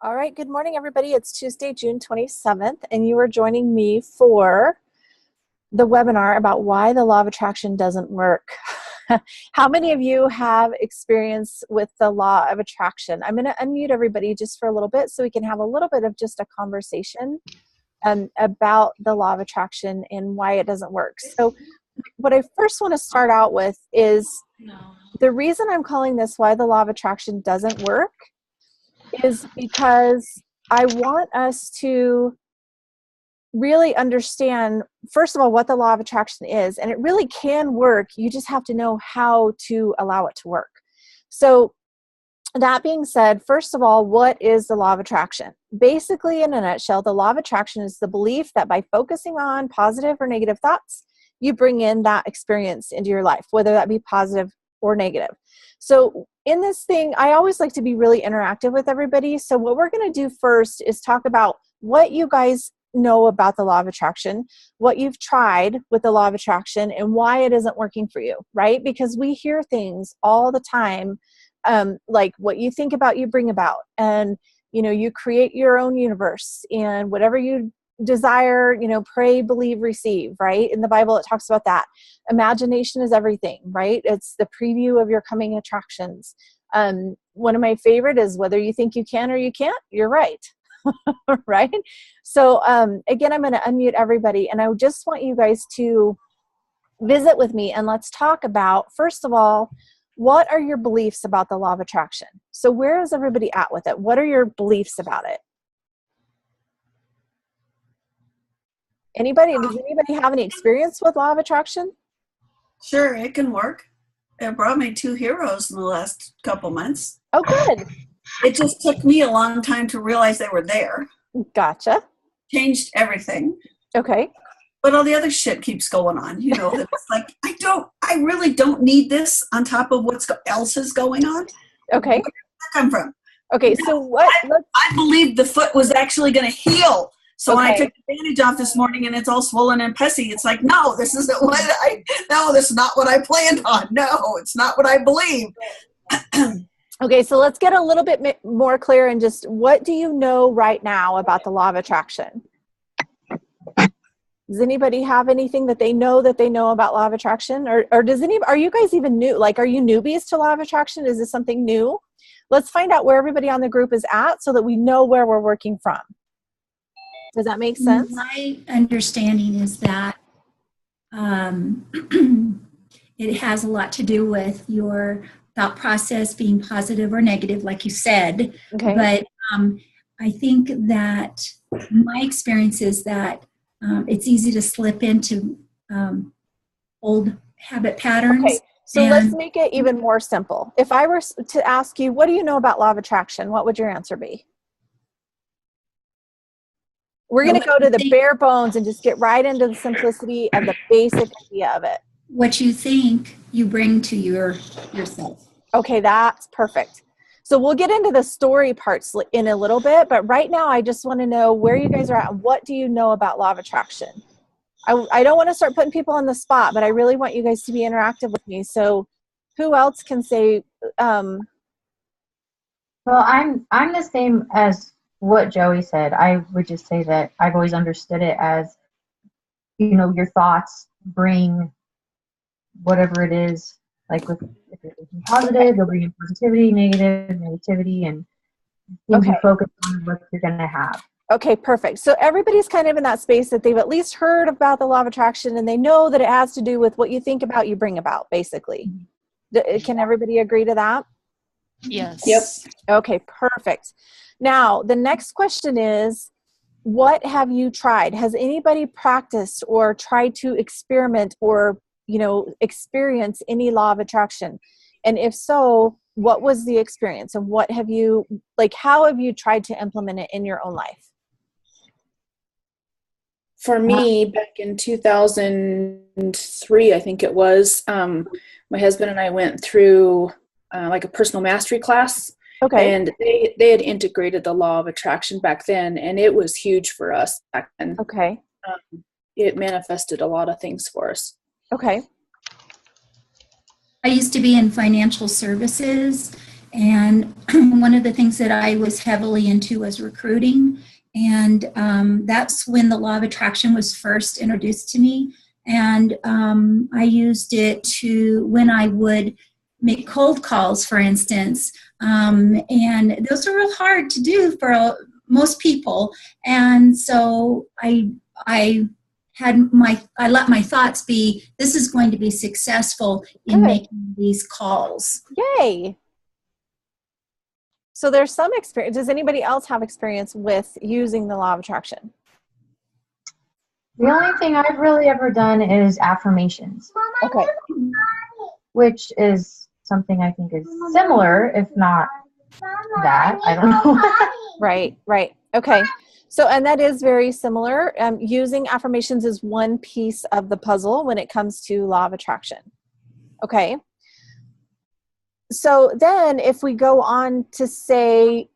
All right, good morning, everybody. It's Tuesday, June 27th, and you are joining me for the webinar about why the law of attraction doesn't work. How many of you have experience with the law of attraction? I'm going to unmute everybody just for a little bit so we can have a little bit of just a conversation about the law of attraction and why it doesn't work. So what I first want to start out with is the reason I'm calling this why the law of attraction doesn't work is because I want us to really understand, first of all, what the law of attraction is. And it really can work. You just have to know how to allow it to work. So that being said, first of all, what is the law of attraction? Basically, in a nutshell, the law of attraction is the belief that by focusing on positive or negative thoughts, you bring in that experience into your life, whether that be positive or negative. So in this thing, I always like to be really interactive with everybody. So what we're going to do first is talk about what you guys know about the law of attraction, what you've tried with the law of attraction, and why it isn't working for you, right? Because we hear things all the time, like what you think about, you bring about. And, you know, you create your own universe, and whatever you desire, you know, pray, believe, receive, right? In the Bible, it talks about that. Imagination is everything, right? It's the preview of your coming attractions. One of my favorite is whether you think you can or you can't, you're right. Right? So again, I'm going to unmute everybody, and I just want you guys to visit with me, and let's talk about, first of all, what are your beliefs about the law of attraction? So where is everybody at with it? What are your beliefs about it? Anybody? Does anybody have any experience with law of attraction? Sure, it can work. It brought me 2 heroes in the last couple months. Oh, good. It just took me a long time to realize they were there. Gotcha. Changed everything. Okay. But all the other shit keeps going on. You know, it's like, I really don't need this on top of what else is going on. Okay. Where did that come from? Okay, so what? I believed the foot was actually going to heal. So when I took the bandage off this morning and it's all swollen and pessy, it's like, no, this is not what I planned on. No, it's not what I believe. Okay, so let's get a little bit more clear and just what do you know right now about the law of attraction? Does anybody have anything that they know about law of attraction? Or are you guys even new? Like, are you newbies to law of attraction? Is this something new? Let's find out where everybody on the group is at so that we know where we're working from. Does that make sense? My understanding is that it has a lot to do with your thought process being positive or negative, like you said. Okay. But I think that my experience is that it's easy to slip into old habit patterns. Okay, so let's make it even more simple. If I were to ask you, what do you know about law of attraction? What would your answer be? We're going to go to the bare bones and just get right into the simplicity of the basic idea of it. What you think you bring to yourself. Okay, that's perfect. So we'll get into the story parts in a little bit, but right now I just want to know where you guys are at and what do you know about law of attraction? I don't want to start putting people on the spot, but I really want you guys to be interactive with me. So who else can say? Well, I'm the same as what Joey said. I would just say that I've always understood it as, you know, your thoughts bring whatever it is. Like if you're thinking positive, you'll bring in positivity, negativity, and things you focus on what you're going to have. Okay, perfect. So everybody's kind of in that space that they've at least heard about the law of attraction and they know that it has to do with what you think about, you bring about, basically. Can everybody agree to that? Yes. Yep. Okay, perfect. Now, the next question is, what have you tried? Has anybody practiced or tried to experiment or, you know, experience any law of attraction? And if so, what was the experience and what have you, like, how have you tried to implement it in your own life? For me, back in 2003, I think it was, my husband and I went through like a personal mastery class. Okay. And they had integrated the law of attraction back then, and it was huge for us back then. Okay. It manifested a lot of things for us. Okay. I used to be in financial services, And one of the things that I was heavily into was recruiting. And that's when the law of attraction was first introduced to me. And I used it to, when I would make cold calls, for instance, and those are real hard to do for most people. And so I let my thoughts be, this is going to be successful in making these calls. Yay. So there's some experience. Does anybody else have experience with using the law of attraction? The only thing I've really ever done is affirmations. Okay. Which is something I think is similar, if not that. I don't know. Right. Okay. So, and that is very similar. Using affirmations is one piece of the puzzle when it comes to law of attraction. Okay. So then if we go on to say,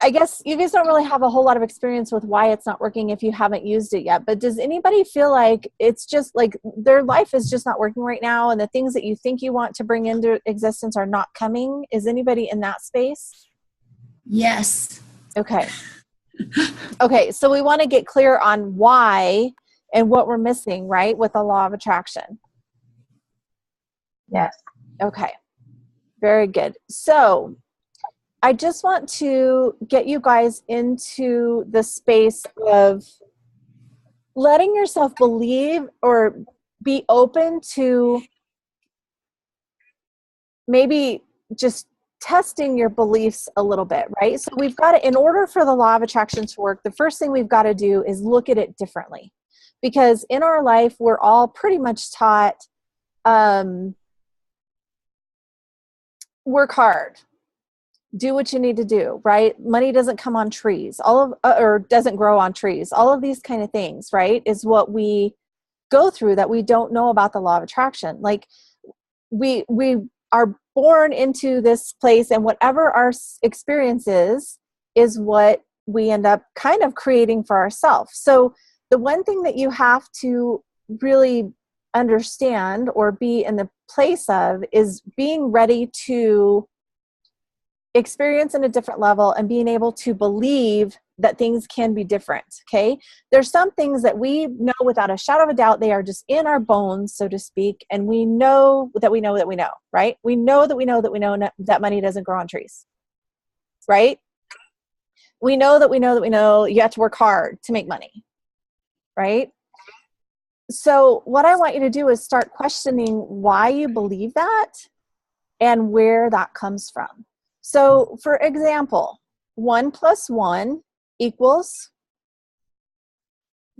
I guess you guys don't really have a whole lot of experience with why it's not working if you haven't used it yet, but does anybody feel like it's just like their life is just not working right now and the things that you think you want to bring into existence are not coming? Is anybody in that space? Yes. Okay. Okay, so we want to get clear on why and what we're missing, right, with the law of attraction. Yes. Okay, very good. So I just want to get you guys into the space of letting yourself believe or be open to maybe just testing your beliefs a little bit, right? So we've got to, in order for the law of attraction to work, the first thing we've got to do is look at it differently. Because in our life, we're all pretty much taught, work hard, do what you need to do, right? Money doesn't come on trees, or doesn't grow on trees. All of these kind of things, right, is what we go through that we don't know about the law of attraction. Like we are born into this place, and whatever our experience is what we end up kind of creating for ourselves. So the one thing that you have to really understand or be in the place of is being ready to experience in a different level and being able to believe that things can be different. Okay. There's some things that we know without a shadow of a doubt, they are just in our bones, so to speak. And we know that we know that we know, right? We know that we know that we know that money doesn't grow on trees, right? We know that we know that we know you have to work hard to make money, right? So what I want you to do is start questioning why you believe that and where that comes from. So for example, 1 + 1 equals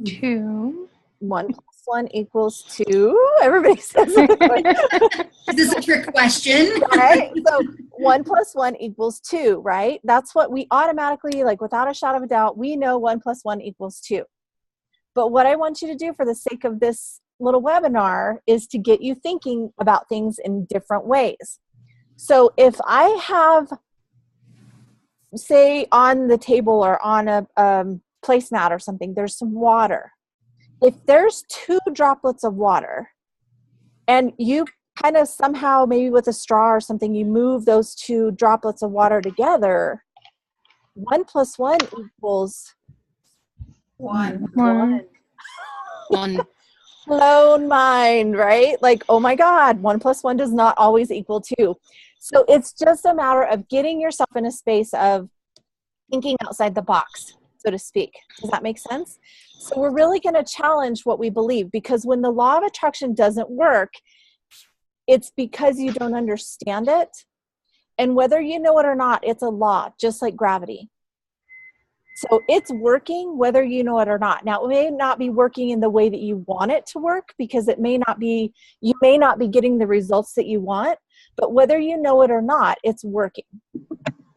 2. 1 + 1 equals 2. Everybody says it. This is a trick question. Right? So 1 + 1 equals 2, right? That's what we automatically, like without a shadow of a doubt, we know 1 + 1 equals 2. But what I want you to do for the sake of this little webinar is to get you thinking about things in different ways. So if I have, say on the table or on a placemat or something, there's some water. If there's 2 droplets of water and you kind of somehow, maybe with a straw or something, you move those 2 droplets of water together, 1 + 1 equals 1. 1. blown mind, right? Like, oh my God, 1 + 1 does not always equal 2. So it's just a matter of getting yourself in a space of thinking outside the box, so to speak. Does that make sense? So we're really going to challenge what we believe, because when the law of attraction doesn't work, it's because you don't understand it. And whether you know it or not, it's a law, just like gravity. So it's working whether you know it or not. Now, it may not be working in the way that you want it to work, because it may not be, you may not be getting the results that you want, but whether you know it or not, it's working.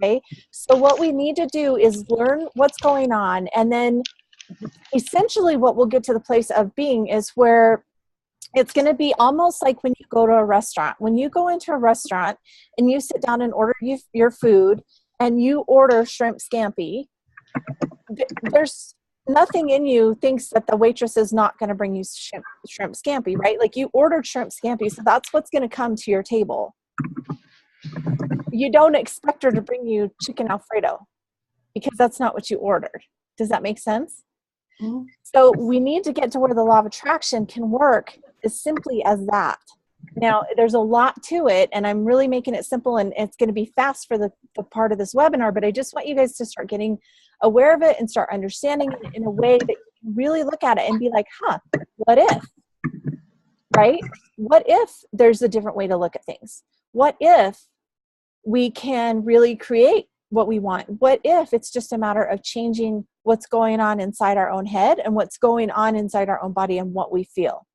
Okay. So what we need to do is learn what's going on. And then essentially what we'll get to the place of being is where it's going to be almost like when you go to a restaurant. When you go into a restaurant and you sit down and order your food and you order shrimp scampi, there's nothing in you thinks that the waitress is not going to bring you shrimp scampi, right? Like you ordered shrimp scampi, so that's what's going to come to your table. you don't expect her to bring you chicken Alfredo because that's not what you ordered. Does that make sense? Mhm. So we need to get to where the law of attraction can work as simply as that. Now, there's a lot to it, and I'm really making it simple, and it's going to be fast for the part of this webinar, but I just want you guys to start getting aware of it and start understanding it in a way that you can really look at it and be like, what if? Right? What if there's a different way to look at things? What if we can really create what we want? What if it's just a matter of changing what's going on inside our own head and what's going on inside our own body and what we feel?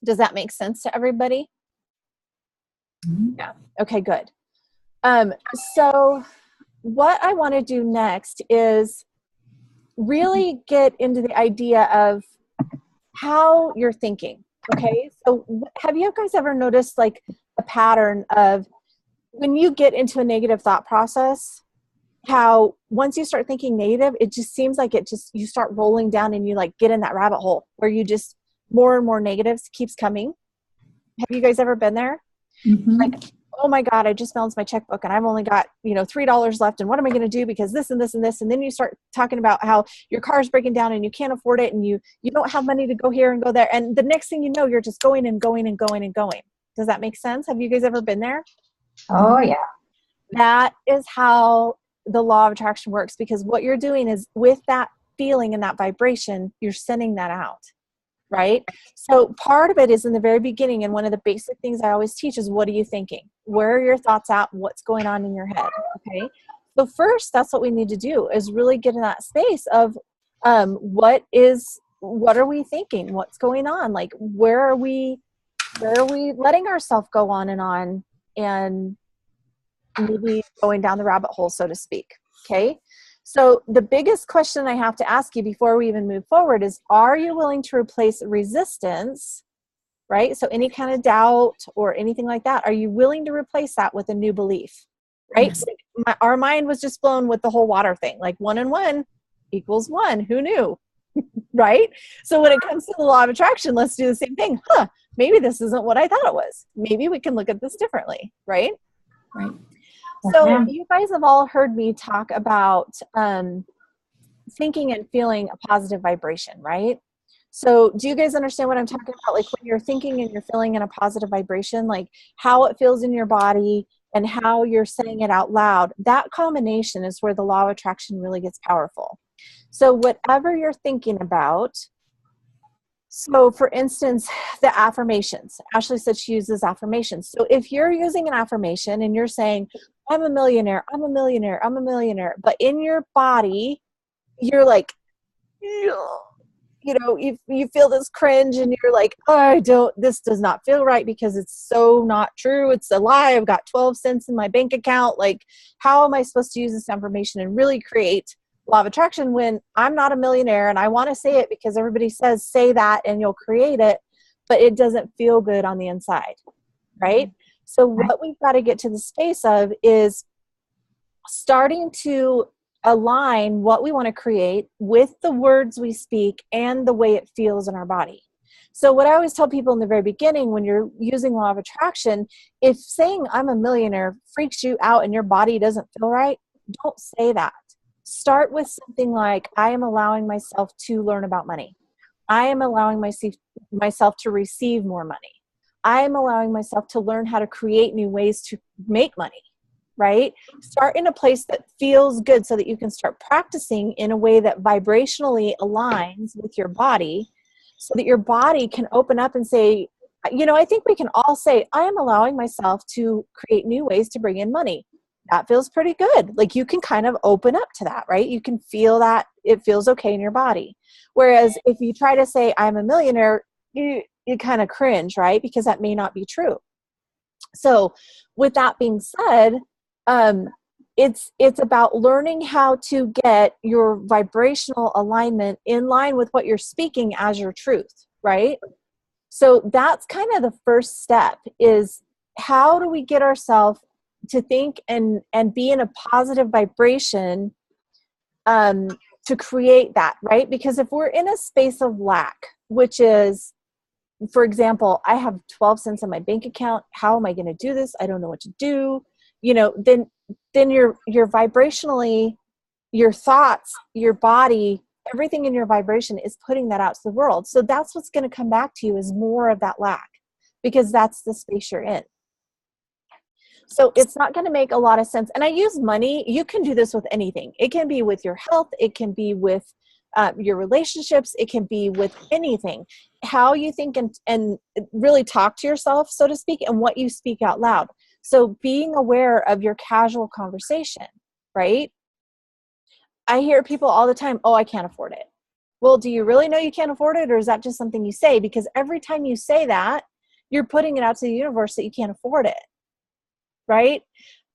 Does that make sense to everybody? Yeah. Okay, good. So what I want to do next is really get into the idea of how you're thinking. Okay. So have you guys ever noticed like a pattern of when you get into a negative thought process, how once you start thinking negative, it just seems like you start rolling down and you like get in that rabbit hole where you just more and more negatives keeps coming. Have you guys ever been there? Mm-hmm. Like, oh my God, I just balanced my checkbook and I've only got, $3 left. And what am I going to do because this and this and this? And then you start talking about how your car's breaking down and you can't afford it and you don't have money to go here and go there. And the next thing you know, you're just going and going and going and going. Does that make sense? Have you guys ever been there? Oh, yeah. That is how the law of attraction works, because what you're doing is with that feeling and that vibration, you're sending that out. Right? So part of it is in the very beginning, and one of the basic things I always teach is, what are you thinking? Where are your thoughts at? What's going on in your head? Okay. So first, that's what we need to do, is really get in that space of what are we thinking? What's going on? Like, where are we letting ourselves go on and maybe going down the rabbit hole, so to speak. Okay. So the biggest question I have to ask you before we even move forward is, are you willing to replace resistance, right? So any kind of doubt or anything like that, are you willing to replace that with a new belief, right? Yes. Our mind was just blown with the whole water thing, like 1 and 1 equals 1. Who knew? Right? So when it comes to the law of attraction, let's do the same thing. Maybe this isn't what I thought it was. Maybe we can look at this differently, right? Right. So you guys have all heard me talk about thinking and feeling a positive vibration, right? So do you guys understand what I'm talking about? Like when you're thinking and you're feeling in a positive vibration, like how it feels in your body and how you're saying it out loud, that combination is where the law of attraction really gets powerful. So whatever you're thinking about, so for instance, the affirmations, Ashley said she uses affirmations. So if you're using an affirmation and you're saying, I'm a millionaire, I'm a millionaire, I'm a millionaire, but in your body, you're like, you feel this cringe and you're like, this does not feel right because it's so not true. It's a lie. I've got 12 cents in my bank account. Like, how am I supposed to use this affirmation and really create law of attraction when I'm not a millionaire and I want to say it because everybody says, say that and you'll create it, but it doesn't feel good on the inside, right? So what we've got to get to the space of is starting to align what we want to create with the words we speak and the way it feels in our body. So what I always tell people in the very beginning when you're using law of attraction, if saying I'm a millionaire freaks you out and your body doesn't feel right, don't say that. Start with something like, I am allowing myself to learn about money. I am allowing myself to receive more money. I am allowing myself to learn how to create new ways to make money, right? Start in a place that feels good so that you can start practicing in a way that vibrationally aligns with your body so that your body can open up and say, I think we can all say, I am allowing myself to create new ways to bring in money. That feels pretty good. Like you can kind of open up to that, right? You can feel that it feels okay in your body. Whereas if you try to say, I'm a millionaire, you kind of cringe, right? Because that may not be true. So with that being said, it's about learning how to get your vibrational alignment in line with what you're speaking as your truth, right? So that's kind of the first step, is how do we get ourselves to think and be in a positive vibration to create that, right? Because if we're in a space of lack, which is, for example, I have 12 cents in my bank account. How am I going to do this? I don't know what to do. then you're vibrationally, your thoughts, your body, everything in your vibration is putting that out to the world. So that's what's going to come back to you is more of that lack, because that's the space you're in. So it's not going to make a lot of sense. And I use money. You can do this with anything. It can be with your health. It can be with your relationships. It can be with anything. How you think and really talk to yourself, so to speak, and what you speak out loud. So being aware of your casual conversation, right? I hear people all the time, oh, I can't afford it. Well, do you really know you can't afford it? Or is that just something you say? Because every time you say that, you're putting it out to the universe that you can't afford it. Right?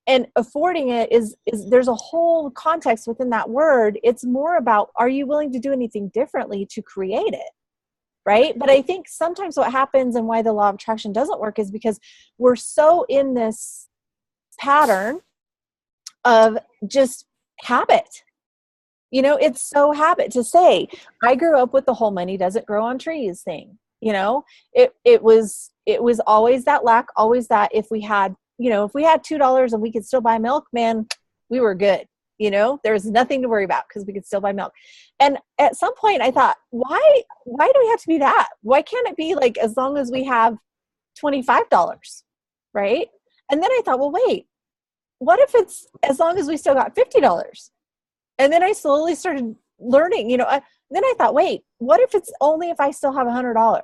And affording it is there's a whole context within that word. It's more about, are you willing to do anything differently to create it? Right? But I think sometimes what happens and why the law of attraction doesn't work is because we're so in this pattern of just habit. It's so habit to say, I grew up with the whole money doesn't grow on trees thing. It was always that lack, always that if we had $2 and we could still buy milk, man, we were good. There was nothing to worry about because we could still buy milk. And at some point I thought, why do we have to be that? Why can't it be like, as long as we have $25, right? And then I thought, well, wait, what if it's as long as we still got $50? And then I slowly started learning, then I thought, wait, what if it's only if I still have $100?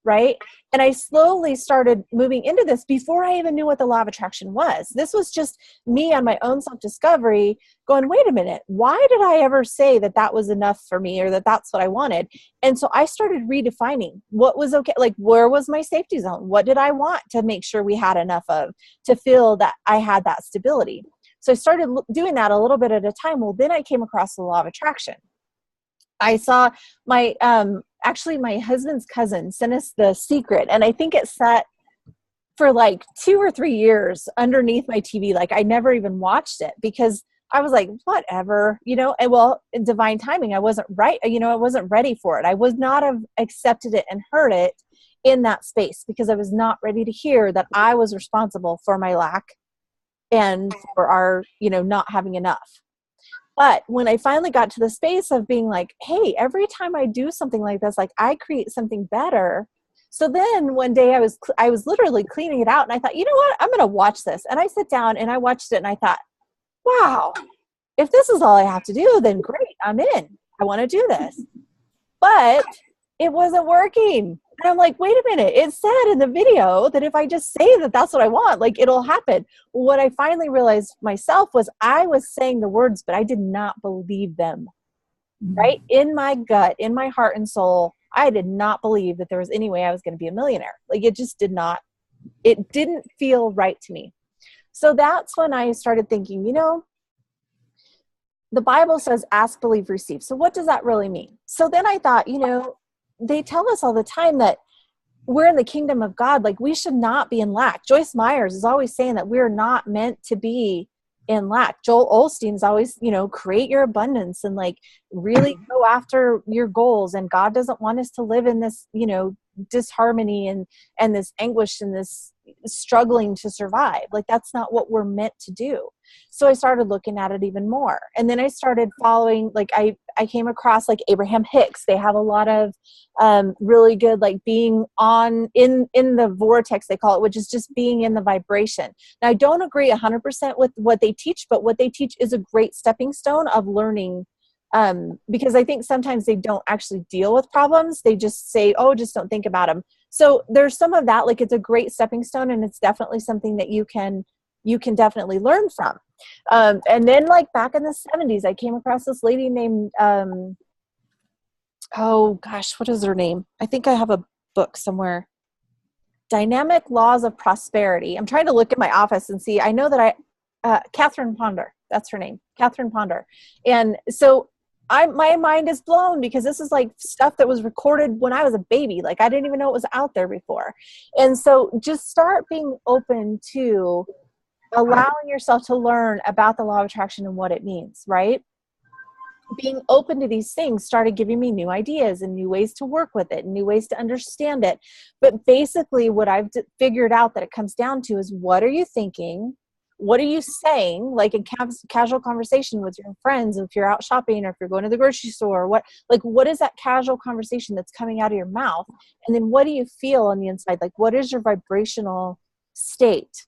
Right? And I slowly started moving into this before I even knew what the law of attraction was. This was just me on my own self-discovery going, wait a minute, why did I ever say that was enough for me or that that's what I wanted? And so I started redefining what was okay. Like, where was my safety zone? What did I want to make sure we had enough of to feel that I had that stability? So I started doing that a little bit at a time. Well, then I came across the law of attraction. I saw my husband's cousin sent us The Secret, and I think it sat for like 2 or 3 years underneath my TV. Like, I never even watched it because I was like, whatever, and well, in divine timing, I wasn't right. I wasn't ready for it. I would not have accepted it and heard it in that space because I was not ready to hear that I was responsible for my lack and for our, not having enough. But when I finally got to the space of being like, hey, every time I do something like this, like I create something better. So then one day I was literally cleaning it out and I thought, you know what, I'm going to watch this. And I sat down and I watched it and I thought, wow, if this is all I have to do, then great, I'm in. I want to do this. But it wasn't working. And I'm like, wait a minute, it said in the video that if I just say that that's what I want, like it'll happen. What I finally realized myself was I was saying the words, but I did not believe them, right? In my gut, in my heart and soul, I did not believe that there was any way I was going to be a millionaire. Like it just did not, it didn't feel right to me. So that's when I started thinking, the Bible says, ask, believe, receive. So what does that really mean? So then I thought, they tell us all the time that we're in the kingdom of God. Like we should not be in lack. Joyce Myers is always saying that we're not meant to be in lack. Joel Osteen's always, create your abundance and like really go after your goals. And God doesn't want us to live in this, disharmony and this anguish and this struggling to survive. Like that's not what we're meant to do. So I started looking at it even more. And then I started following, like I came across like Abraham Hicks. They have a lot of really good, like being on in the vortex, they call it, which is just being in the vibration. Now I don't agree 100% with what they teach, but what they teach is a great stepping stone of learning. Because I think sometimes they don't actually deal with problems. They just say, oh, just don't think about them. So there's some of that, like it's a great stepping stone and it's definitely something that you can definitely learn from. And then like back in the 70s, I came across this lady named, oh gosh, what is her name? I think I have a book somewhere. Dynamic Laws of Prosperity. I'm trying to look at my office and see, I know that Catherine Ponder, that's her name, Catherine Ponder. And so my mind is blown because this is like stuff that was recorded when I was a baby. Like I didn't even know it was out there before. And so just start being open to allowing yourself to learn about the law of attraction and what it means, right? Being open to these things started giving me new ideas and new ways to work with it, new ways to understand it. But basically what I've figured out that it comes down to is, what are you thinking? What are you saying, like in casual conversation with your friends, if you're out shopping or if you're going to the grocery store, what is that casual conversation that's coming out of your mouth? And then what do you feel on the inside? Like, what is your vibrational state?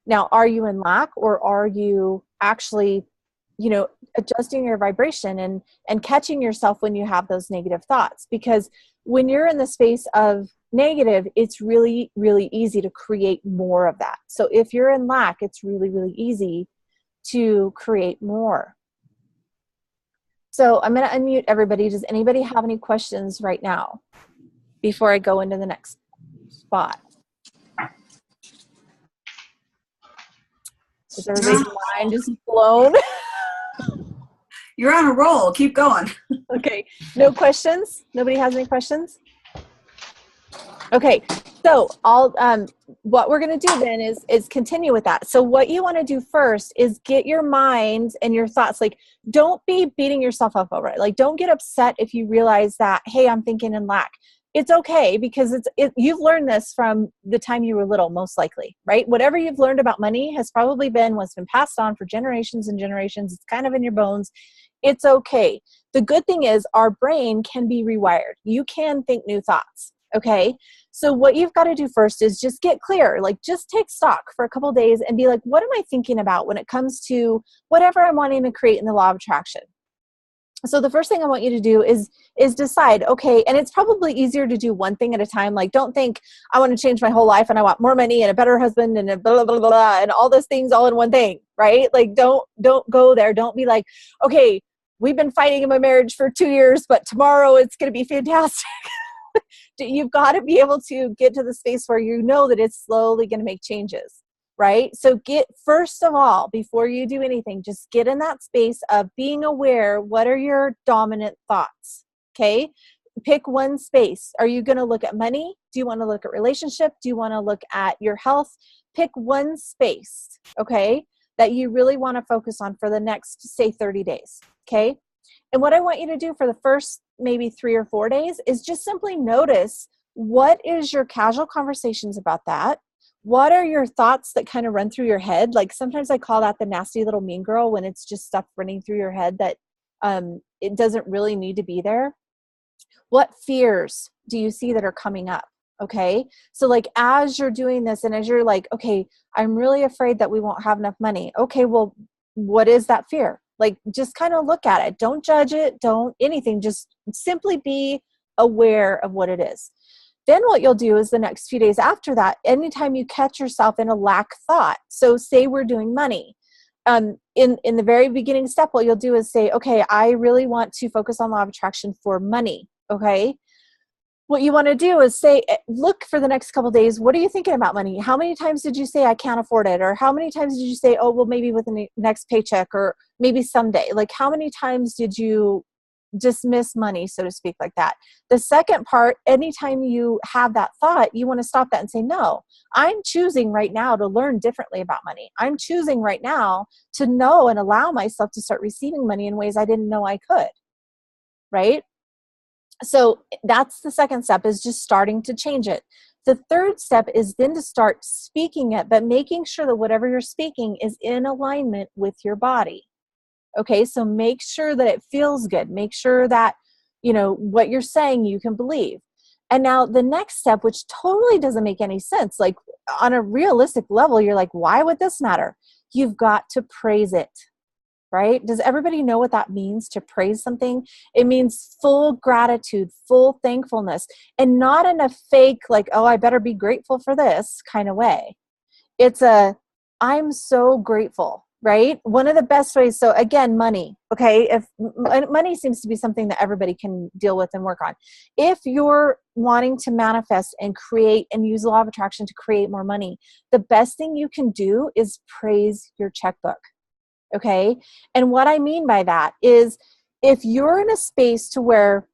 Now, are you in lack, or are you actually, adjusting your vibration and catching yourself when you have those negative thoughts? Because when you're in the space of negative, it's really, really easy to create more of that. So if you're in lack, it's really, really easy to create more. So I'm going to unmute everybody. Does anybody have any questions right now before I go into the next spot? Is everybody's mind just blown? You're on a roll. Keep going. Okay. No questions? Nobody has any questions? Okay. So what we're going to do then is continue with that. So what you want to do first is get your mind and your thoughts, like, don't be beating yourself up over it. Like, don't get upset if you realize that, hey, I'm thinking in lack. It's okay, because you've learned this from the time you were little, most likely, right? Whatever you've learned about money has probably been what's been passed on for generations and generations. It's kind of in your bones. It's okay. The good thing is our brain can be rewired. You can think new thoughts, okay? So what you've got to do first is just get clear. Like, just take stock for a couple of days and be like, what am I thinking about when it comes to whatever I'm wanting to create in the law of attraction? So the first thing I want you to do is decide, okay, and it's probably easier to do one thing at a time. Like, don't think I want to change my whole life and I want more money and a better husband and a blah, blah, blah, blah, and all those things all in one thing, right? Like, don't go there. Don't be like, okay, we've been fighting in my marriage for 2 years, but tomorrow it's going to be fantastic. You've got to be able to get to the space where you know that it's slowly going to make changes. Right? So first of all, before you do anything, just get in that space of being aware. What are your dominant thoughts? Okay. Pick one space. Are you going to look at money? Do you want to look at relationship? Do you want to look at your health? Pick one space, okay, that you really want to focus on for the next, say, 30 days. Okay. And what I want you to do for the first maybe 3 or 4 days is just simply notice, what is your casual conversations about that? What are your thoughts that kind of run through your head? Like, sometimes I call that the nasty little mean girl, when it's just stuff running through your head that it doesn't really need to be there. What fears do you see that are coming up? Okay. So like, as you're doing this and as you're like, okay, I'm really afraid that we won't have enough money. Okay, well, what is that fear? Like, just kind of look at it. Don't judge it. Don't anything. Just simply be aware of what it is. Then what you'll do is the next few days after that, anytime you catch yourself in a lack thought, so say we're doing money, in the very beginning step, what you'll do is say, okay, I really want to focus on law of attraction for money, okay? What you want to do is say, look for the next couple of days, what are you thinking about money? How many times did you say I can't afford it? Or how many times did you say, oh, well, maybe with the next paycheck, or maybe someday? Like, how many times did you dismiss money, so to speak, like that? The second part, anytime you have that thought, you want to stop that and say, no, I'm choosing right now to learn differently about money. I'm choosing right now to know and allow myself to start receiving money in ways I didn't know I could, right? So that's the second step, is just starting to change it. The third step is then to start speaking it, but making sure that whatever you're speaking is in alignment with your body. Okay, so make sure that it feels good. Make sure that, what you're saying you can believe. And now the next step, which totally doesn't make any sense, like on a realistic level, you're like, why would this matter? You've got to praise it, right? Does everybody know what that means, to praise something? It means full gratitude, full thankfulness, and not in a fake, like, oh, I better be grateful for this kind of way. It's I'm so grateful. Right? One of the best ways. So again, money. Okay. If money seems to be something that everybody can deal with and work on. If you're wanting to manifest and create and use the law of attraction to create more money, the best thing you can do is praise your checkbook. Okay. And what I mean by that is, if you're in a space to where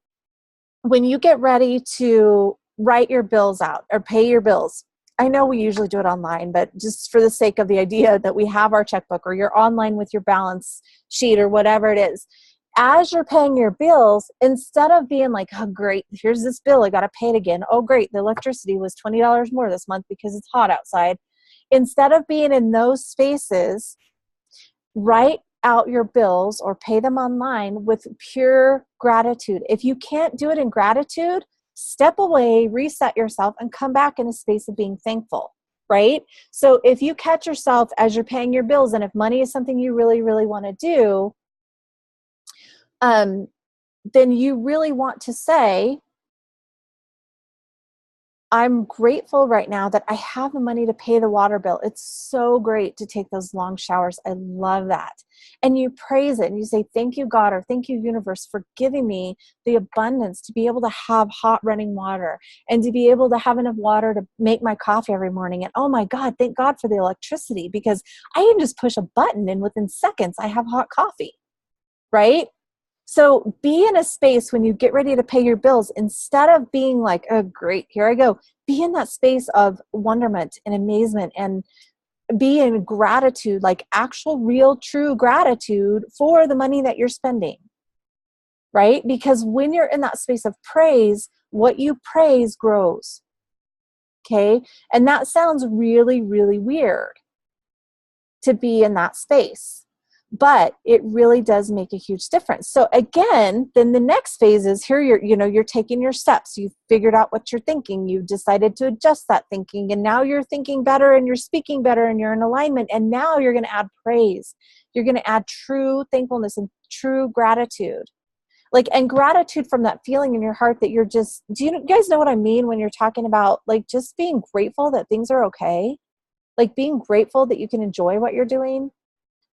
when you get ready to write your bills out or pay your bills, I know we usually do it online, but just for the sake of the idea that we have our checkbook, or you're online with your balance sheet or whatever it is, as you're paying your bills, instead of being like, oh, great, here's this bill, I got to pay it again. Oh, great, the electricity was $20 more this month because it's hot outside. instead of being in those spaces, write out your bills or pay them online with pure gratitude. If you can't do it in gratitude, step away, reset yourself, and come back in a space of being thankful, right? So if you catch yourself as you're paying your bills, and if money is something you really, really want to do, then you really want to say, I'm grateful right now that I have the money to pay the water bill. It's so great to take those long showers. I love that. And you praise it and you say, thank you, God, or thank you, universe, for giving me the abundance to be able to have hot running water and to be able to have enough water to make my coffee every morning. And oh my God, thank God for the electricity, because I can just push a button and within seconds I have hot coffee, right? So be in a space when you get ready to pay your bills, instead of being like, oh, great, here I go. Be in that space of wonderment and amazement, and be in gratitude, like actual, real, true gratitude for the money that you're spending, right? Because when you're in that space of praise, what you praise grows, okay? And that sounds really, really weird to be in that space. But it really does make a huge difference. So again, then the next phase is here you're taking your steps. You've figured out what you're thinking. You've decided to adjust that thinking. And now you're thinking better and you're speaking better and you're in alignment. And now you're going to add praise. You're going to add true thankfulness and true gratitude. And gratitude from that feeling in your heart that you're just, do you guys know what I mean when you're talking about just being grateful that things are okay? Being grateful that you can enjoy what you're doing.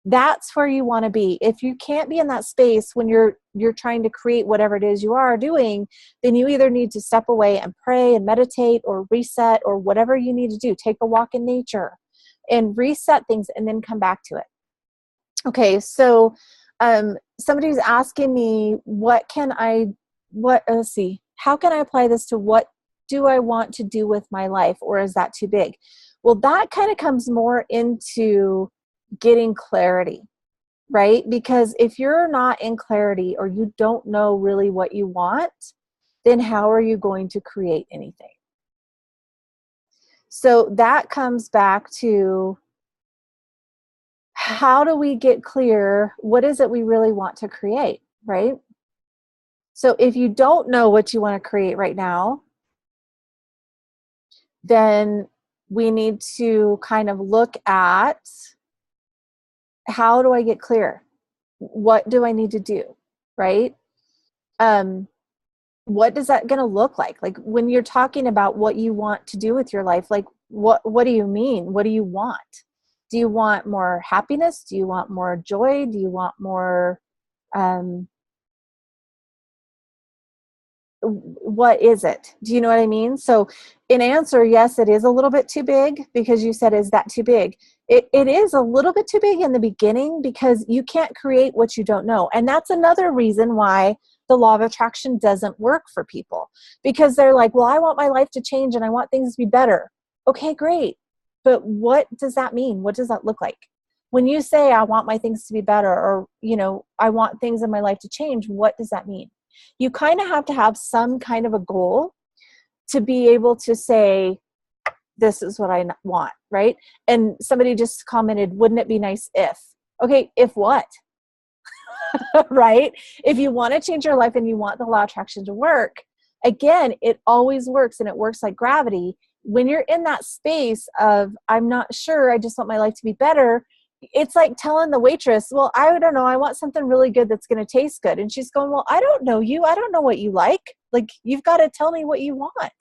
That's where you want to be. If you can't be in that space when you're trying to create whatever it is you are doing, then you either need to step away and pray and meditate or reset or whatever you need to do. Take a walk in nature and reset things and then come back to it. Okay, so somebody's asking me, let's see, how can I apply this to what do I want to do with my life, or is that too big? Well, that kind of comes more into getting clarity, right? Because if you're not in clarity or you don't know really what you want, then how are you going to create anything? So that comes back to, how do we get clear? What is it we really want to create, right? So if you don't know what you want to create right now, then we need to kind of look at, how do I get clear? What do I need to do, right? What is that going to look like? When you're talking about what you want to do with your life, what do you mean? What do you want? Do you want more happiness? Do you want more joy? Do you want more, what is it? Do you know what I mean? So in answer, yes, it is a little bit too big, because you said, is that too big? It is a little bit too big in the beginning, because you can't create what you don't know. And that's another reason why the law of attraction doesn't work for people, because they're like, well, I want my life to change and I want things to be better. Okay, great. But what does that mean? What does that look like? When you say, I want my things to be better, or, I want things in my life to change, what does that mean? You kind of have to have some kind of a goal to be able to say, this is what I want, right? And somebody just commented, wouldn't it be nice if? Okay, if what? Right? If you want to change your life and you want the law of attraction to work, again, it always works, and it works like gravity. When you're in that space of, I'm not sure, I just want my life to be better, it's like telling the waitress, well, I don't know, I want something really good that's going to taste good. And she's going, well, I don't know you. I don't know what you like. You've got to tell me what you want.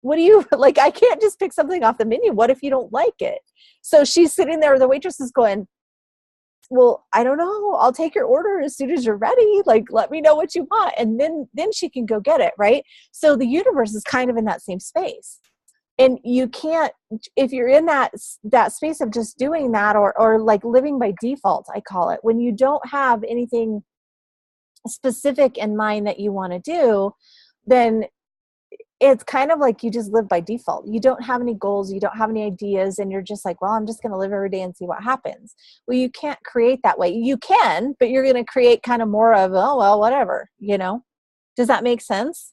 What do you like? I can't just pick something off the menu. What if you don't like it? So she's sitting there, the waitress is going, well, I don't know. I'll take your order as soon as you're ready. Let me know what you want. And then she can go get it. Right. So the universe is kind of in that same space. And you can't, if you're in that space of just doing that, or living by default, I call it, when you don't have anything specific in mind that you want to do, then it's kind of like you just live by default. You don't have any goals, you don't have any ideas, and you're just like, well, I'm just going to live every day and see what happens. Well, you can't create that way. You can, but you're going to create kind of more of, oh, well, whatever, Does that make sense?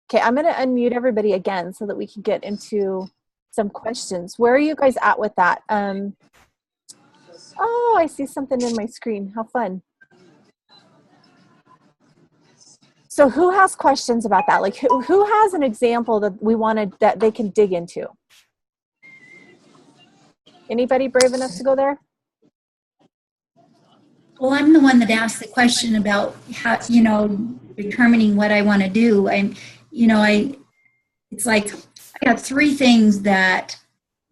Okay, I'm going to unmute everybody again so that we can get into some questions. Where are you guys at with that? Oh, I see something in my screen. How fun. So who has questions about that? Like who has an example that we wanted that they can dig into? Anybody brave enough to go there? Well, I'm the one that asked the question about how, determining what I want to do. It's like I got three things that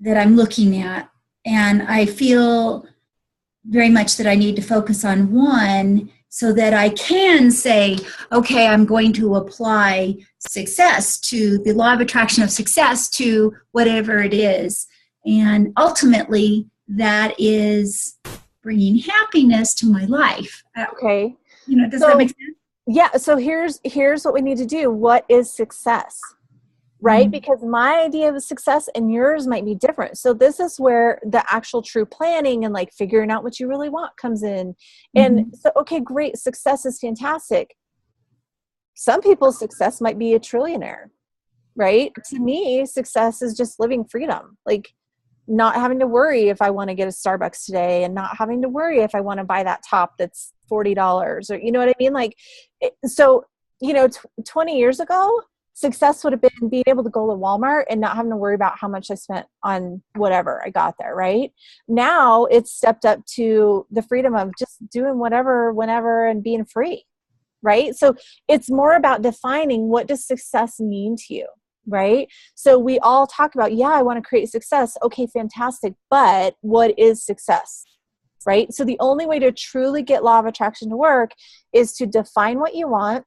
I'm looking at, and I feel very much that I need to focus on one so that I can say, okay, I'm going to apply success to the law of attraction of success to whatever it is. And ultimately, that is bringing happiness to my life. Okay. Does that make sense? Yeah. So here's what we need to do. What is success? Right? Because my idea of success and yours might be different. So this is where the actual true planning and like figuring out what you really want comes in. And so, okay, great. Success is fantastic. Some people's success might be a trillionaire, right? To me, success is just living freedom. Like not having to worry if I want to get a Starbucks today and not having to worry if I want to buy that top that's $40 or, you know what I mean? Like, so, 20 years ago, success would have been being able to go to Walmart and not having to worry about how much I spent on whatever I got there, right? Now it's stepped up to the freedom of just doing whatever, whenever, and being free, right? So it's more about defining what does success mean to you, right? So we all talk about, yeah, I want to create success. Okay, fantastic. But what is success, right? So the only way to truly get law of attraction to work is to define what you want,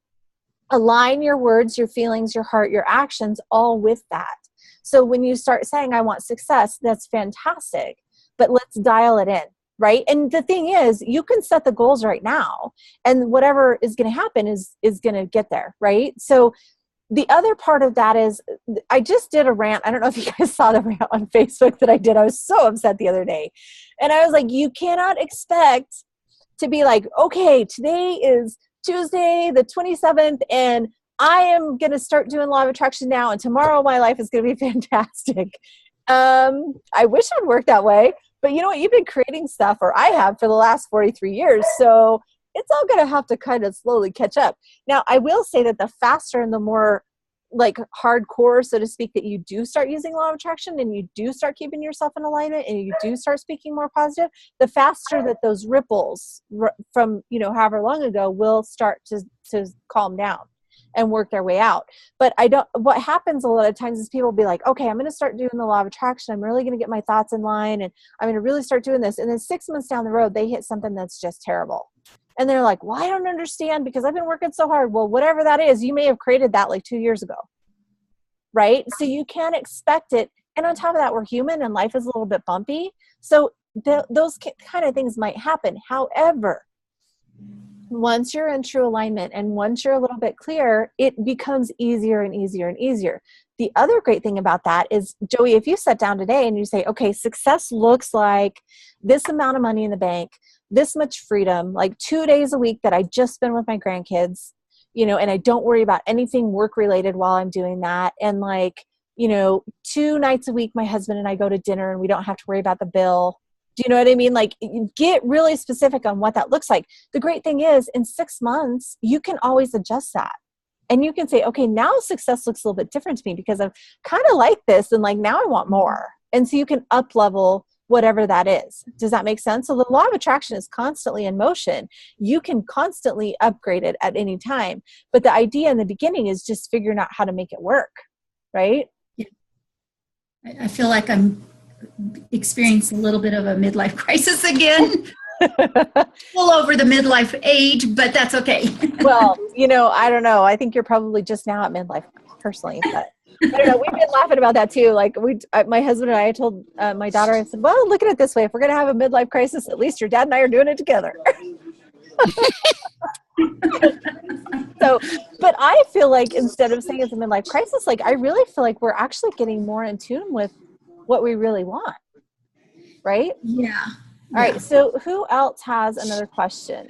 align your words, your feelings, your heart, your actions, all with that. So when you start saying, I want success, that's fantastic, but let's dial it in, right? And the thing is, you can set the goals right now, and whatever is going to happen is going to get there, right? So the other part of that is, I just did a rant. I don't know if you guys saw the rant on Facebook that I did. I was so upset the other day. And I was like, you cannot expect to be like, okay, today is Tuesday, the 27th, and I am going to start doing law of attraction now, and tomorrow my life is going to be fantastic. I wish it would work that way, but you know what? You've been creating stuff, or I have, for the last 43 years, so it's all going to have to kind of slowly catch up. Now, I will say that the faster and the more like hardcore, so to speak, that you do start using law of attraction and you do start keeping yourself in alignment and you do start speaking more positive, the faster that those ripples from, however long ago will start to calm down and work their way out. But what happens a lot of times is people be like, okay, I'm going to start doing the law of attraction. I'm really going to get my thoughts in line and I'm going to really start doing this. And then 6 months down the road, they hit something that's just terrible. And they're like, well, I don't understand because I've been working so hard. Well, whatever that is, you may have created that like 2 years ago, right? So you can't expect it. And on top of that, we're human and life is a little bit bumpy. So those kind of things might happen. However, once you're in true alignment and once you're a little bit clear, it becomes easier and easier and easier. The other great thing about that is, Joey, if you sat down today and you say, okay, success looks like this amount of money in the bank, this much freedom, like 2 days a week that I just spend with my grandkids, and I don't worry about anything work related while I'm doing that. And 2 nights a week, my husband and I go to dinner and we don't have to worry about the bill. Do you know what I mean? Like, get really specific on what that looks like. The great thing is, in 6 months, you can always adjust that. And you can say, okay, now success looks a little bit different to me because I'm kind of like this. And like, now I want more. And so you can up level whatever that is. Does that make sense? So the law of attraction is constantly in motion. You can constantly upgrade it at any time. But the idea in the beginning is just figuring out how to make it work. Right? Yeah. I feel like I'm experiencing a little bit of a midlife crisis again. Full over the midlife age, but that's okay. Well, I don't know. I think you're probably just now at midlife personally, but I don't know. We've been laughing about that too. Like my husband and I told my daughter, I said, well, look at it this way. If we're going to have a midlife crisis, at least your dad and I are doing it together. So, but I feel like instead of saying it's a midlife crisis, like I really feel like we're actually getting more in tune with what we really want. Right? Yeah. All right. So who else has another question?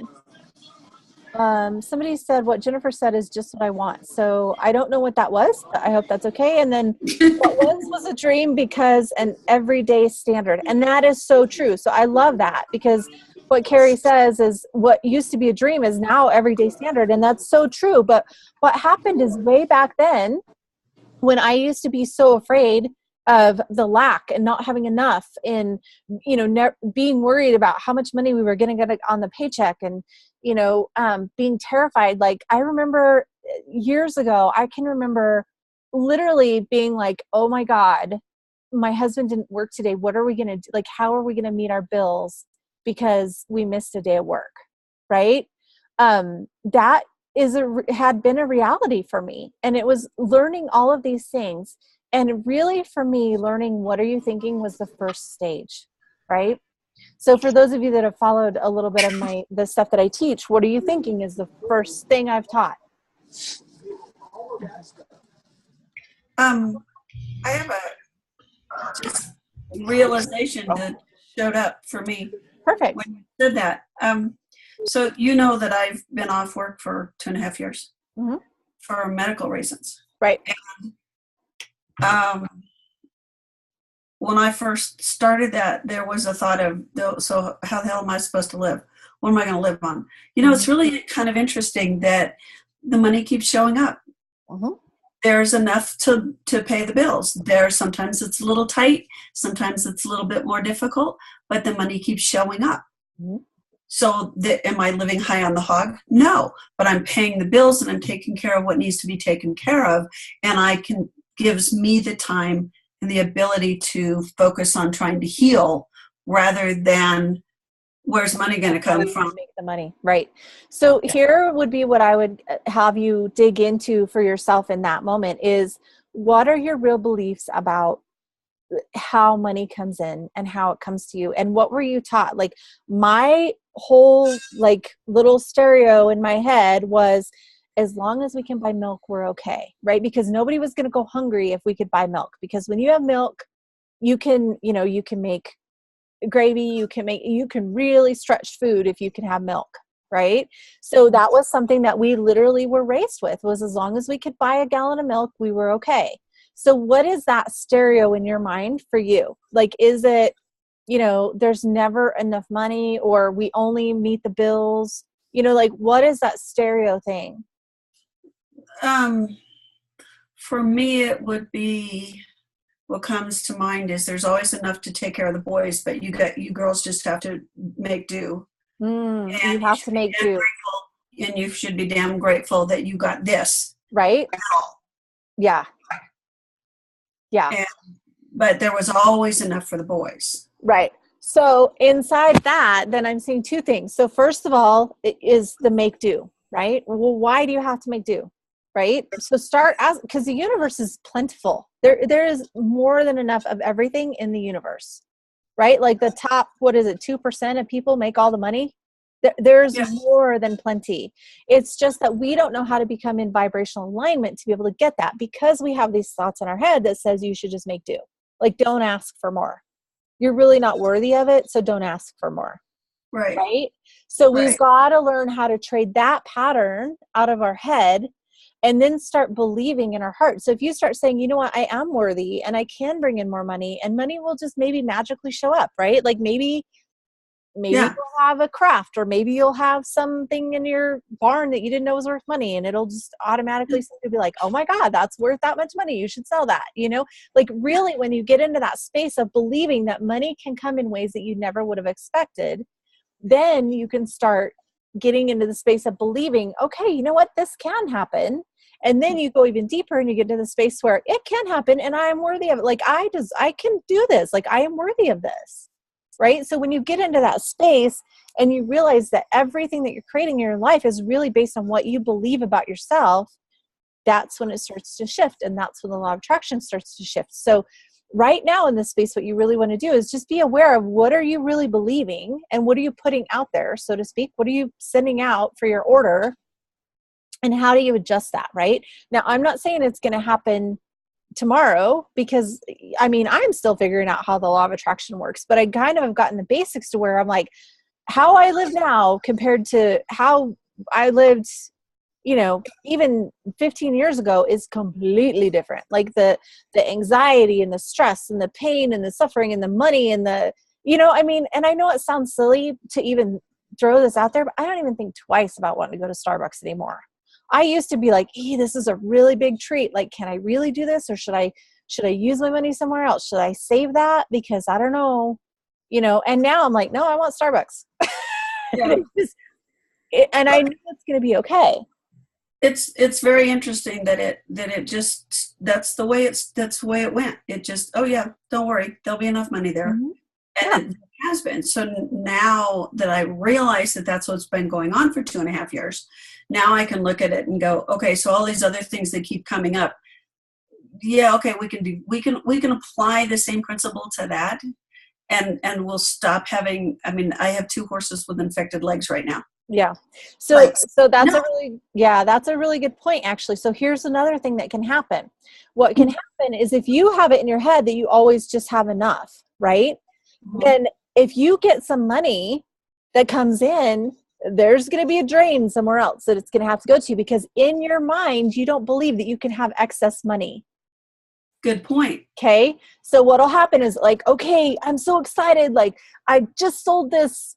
Somebody said what Jennifer said is just what I want. So I don't know what that was, but I hope that's okay. And then what was a dream because an everyday standard. And that is so true. So I love that, because what Carrie says is what used to be a dream is now everyday standard. And that's so true. But what happened is way back then, when I used to be so afraid of the lack and not having enough, and, you know, being worried about how much money we were going to get on the paycheck, and, you know, being terrified. Like, I remember years ago, I can remember literally being like, oh my God, my husband didn't work today. What are we going to do? Like, how are we going to meet our bills because we missed a day of work? Right. That had been a reality for me. And it was learning all of these things. And really, for me, learning what are you thinking was the first stage, right? So for those of you that have followed a little bit of the stuff that I teach, what are you thinking is the first thing I've taught. I have a just realization that showed up for me. Perfect. When you said that. So you know that I've been off work for 2.5 years for medical reasons. Right. And, when I first started that, there was a thought of, so how the hell am I supposed to live? What am I going to live on? You know, it's really kind of interesting that the money keeps showing up. There's enough to pay the bills. Sometimes it's a little tight. Sometimes it's a little bit more difficult, but the money keeps showing up. So am I living high on the hog? No, but I'm paying the bills and I'm taking care of what needs to be taken care of. And gives me the time and the ability to focus on trying to heal rather than where's money going to come from? Make the money. Right. So here would be what I would have you dig into for yourself in that moment is, what are your real beliefs about how money comes in and how it comes to you? And what were you taught? Like, my whole little stereo in my head was, as long as we can buy milk, we're okay, right? Because nobody was going to go hungry if we could buy milk. Because when you have milk, you can make gravy, you can really stretch food if you can have milk, right? So that was something that we literally were raised with, was as long as we could buy a gallon of milk, we were okay. So what is that stereo in your mind for you? Like, is it, there's never enough money, or we only meet the bills? What is that stereo thing? For me, it would be, what comes to mind is there's always enough to take care of the boys, but you girls just have to make do. You have to make do. And you should be damn grateful that you got this. Right? Yeah. But there was always enough for the boys. Right. So inside that, then I'm seeing two things. So first of all, it is the make do, right? Well, why do you have to make do? Right? So because the universe is plentiful. There is more than enough of everything in the universe, right? Like the top, 2% of people make all the money? There's more than plenty. It's just that we don't know how to become in vibrational alignment to be able to get that, because we have these thoughts in our head that says you should just make do. Like, don't ask for more. You're really not worthy of it, so don't ask for more. Right? So we've got to learn how to trade that pattern out of our head and then start believing in our heart. So if you start saying, you know what, I am worthy and I can bring in more money, and money will just maybe magically show up, right? Like maybe you'll have a craft, or maybe you'll have something in your barn that you didn't know was worth money, and it'll just automatically be like, oh my God, that's worth that much money. You should sell that. Like really, when you get into that space of believing that money can come in ways that you never would have expected, then you can start getting into the space of believing, okay, you know what, this can happen. And then you go even deeper and you get to the space where it can happen and I am worthy of it. Like I can do this. Like I am worthy of this. Right? So when you get into that space and you realize that everything that you're creating in your life is really based on what you believe about yourself, that's when it starts to shift. And that's when the law of attraction starts to shift. So right now in this space, what you really want to do is just be aware of what are you really believing and what are you putting out there, so to speak? What are you sending out for your order? And how do you adjust that, right? Now, I'm not saying it's going to happen tomorrow, because I'm still figuring out how the law of attraction works, but I kind of have gotten the basics to where I'm like, how I live now compared to how I lived, you know, even 15 years ago is completely different. Like the anxiety and the stress and the pain and the suffering and the money and the, you know, I mean, and I know it sounds silly to even throw this out there, but I don't even think twice about wanting to go to Starbucks anymore. I used to be like, this is a really big treat. Like, can I really do this? Or should I use my money somewhere else? Should I save that? Because I don't know, you know, and now I'm like, no, I want Starbucks. Yeah. And I know it's going to be okay. It's very interesting that it just, that's the way it went. It just, oh yeah, don't worry, there'll be enough money there. Mm-hmm. And it has been. So now that I realize that that's what's been going on for 2.5 years, now I can look at it and go, okay, so all these other things that keep coming up, yeah, okay, we can apply the same principle to that, and we'll stop having, I mean, I have 2 horses with infected legs right now. Yeah. So that's that's a really good point, actually. So here's another thing that can happen. What can happen is if you have it in your head that you always just have enough, right? Mm-hmm. Then if you get some money that comes in, there's going to be a drain somewhere else that it's going to have to go to, because in your mind, you don't believe that you can have excess money. Good point. Okay. So what'll happen is like, okay, I'm so excited. Like I just sold this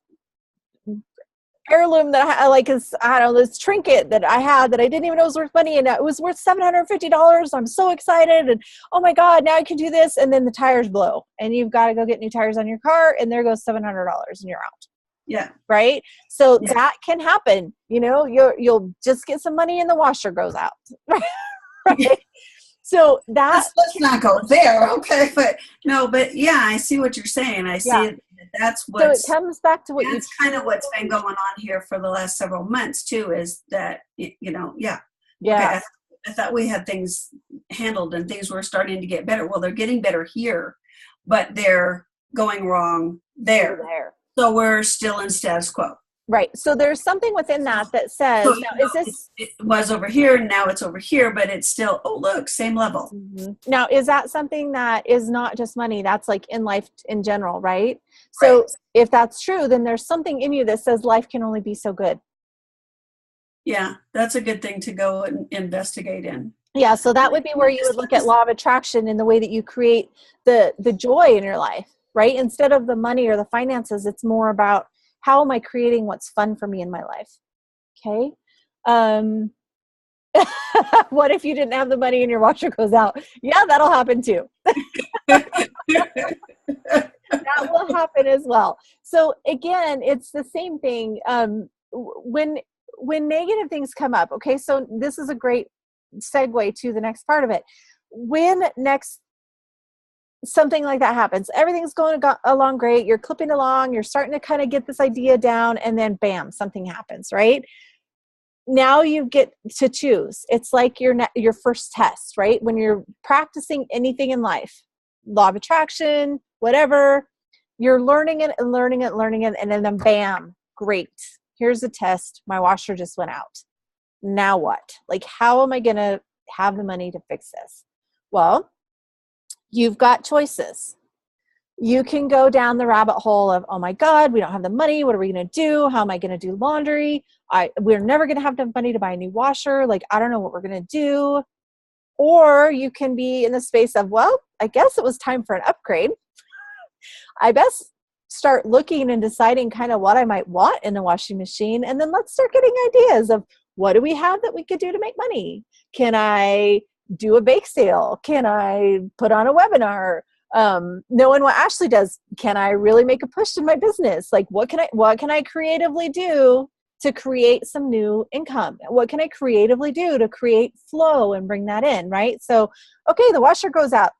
heirloom that I like, I don't know, this trinket that I had that I didn't even know was worth money, and it was worth $750. I'm so excited, and oh my God, now I can do this. And then the tires blow, and you've got to go get new tires on your car, and there goes $700, and you're out. Yeah. Right. So that can happen. You know, you'll just get some money and the washer goes out. Right. So let's not go there. Okay. But yeah, I see what you're saying. I see it. That's what. So it comes back to that's kind of what's been going on here for the last several months too, is that, you know, yeah. Okay, I thought we had things handled and things were starting to get better. Well, they're getting better here, but they're going wrong there. So we're still in status quo. Right. So there's something within that says, so, now, is this? It was over here, and now it's over here, but it's still, oh, look, same level. Mm-hmm. Now, is that something that is not just money? That's like in life in general, right? So if that's true, then there's something in you that says life can only be so good. Yeah, that's a good thing to go and investigate in. Yeah, so that would be where you would look at law of attraction in the way that you create the joy in your life, right? Instead of the money or the finances, it's more about how am I creating what's fun for me in my life? Okay. What if you didn't have the money and your washer goes out? Yeah, that'll happen too. That will happen as well. So again, it's the same thing. When negative things come up, okay, so this is a great segue to the next part of it. When something like that happens, everything's going along great, you're clipping along, you're starting to kind of get this idea down, and then bam, something happens, right? Now you get to choose. It's like your first test, right? When you're practicing anything in life, law of attraction, whatever, you're learning it, and then bam, great. Here's the test. My washer just went out. Now what? Like, how am I going to have the money to fix this? Well, you've got choices. You can go down the rabbit hole of, oh my God, we don't have the money. What are we going to do? How am I going to do laundry? We're never going to have enough money to buy a new washer. Like, I don't know what we're going to do. Or you can be in the space of, well, I guess it was time for an upgrade. I best start looking and deciding kind of what I might want in a washing machine. And then let's start getting ideas of what do we have that we could do to make money? Can I do a bake sale? Can I put on a webinar? Knowing what Ashley does, can I really make a push in my business? Like, what can I creatively do to create some new income? What can I creatively do to create flow and bring that in, right? So, okay, the washer goes out.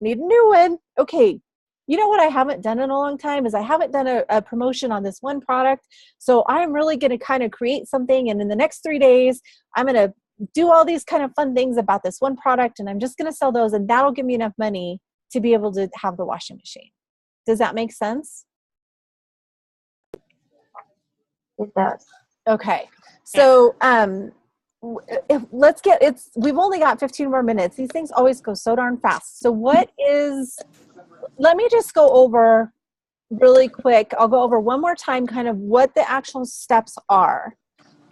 Need a new one. Okay. You know what I haven't done in a long time is I haven't done a promotion on this one product. So I'm really going to kind of create something. And in the next 3 days, I'm going to do all these kind of fun things about this one product. And I'm just going to sell those. And that'll give me enough money to be able to have the washing machine. Does that make sense? It does. Okay. So we've only got 15 more minutes. These things always go so darn fast. So let me just go over really quick. I'll go over one more time kind of what the actual steps are.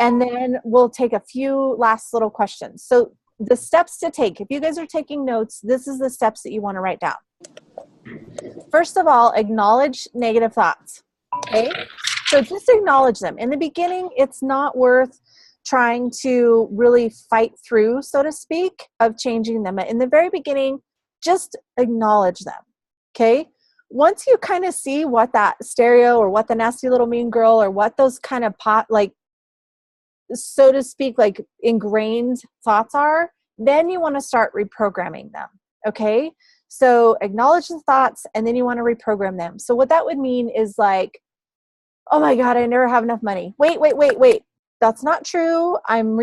And then we'll take a few last little questions. So the steps to take, if you guys are taking notes, this is the steps that you want to write down. First of all, acknowledge negative thoughts. Okay? So just acknowledge them. In the beginning, it's not worth trying to really fight through, so to speak, of changing them. In the very beginning, just acknowledge them. Okay? Once you kind of see what that stereo or what the nasty little mean girl or what those kind of so to speak, like ingrained thoughts are, then you want to start reprogramming them. Okay? So acknowledge the thoughts and then you want to reprogram them. So what that would mean is like, oh my God, I never have enough money. Wait. That's not true. I'm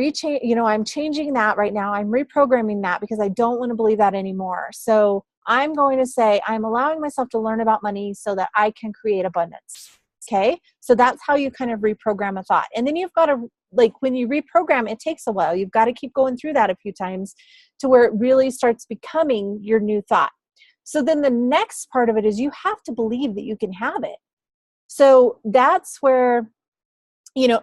changing that right now. I'm reprogramming that because I don't want to believe that anymore. So I'm going to say, I'm allowing myself to learn about money so that I can create abundance. Okay. So that's how you kind of reprogram a thought. And then you've got to, like, when you reprogram, it takes a while. You've got to keep going through that a few times to where it really starts becoming your new thought. So then the next part of it is you have to believe that you can have it. So that's where,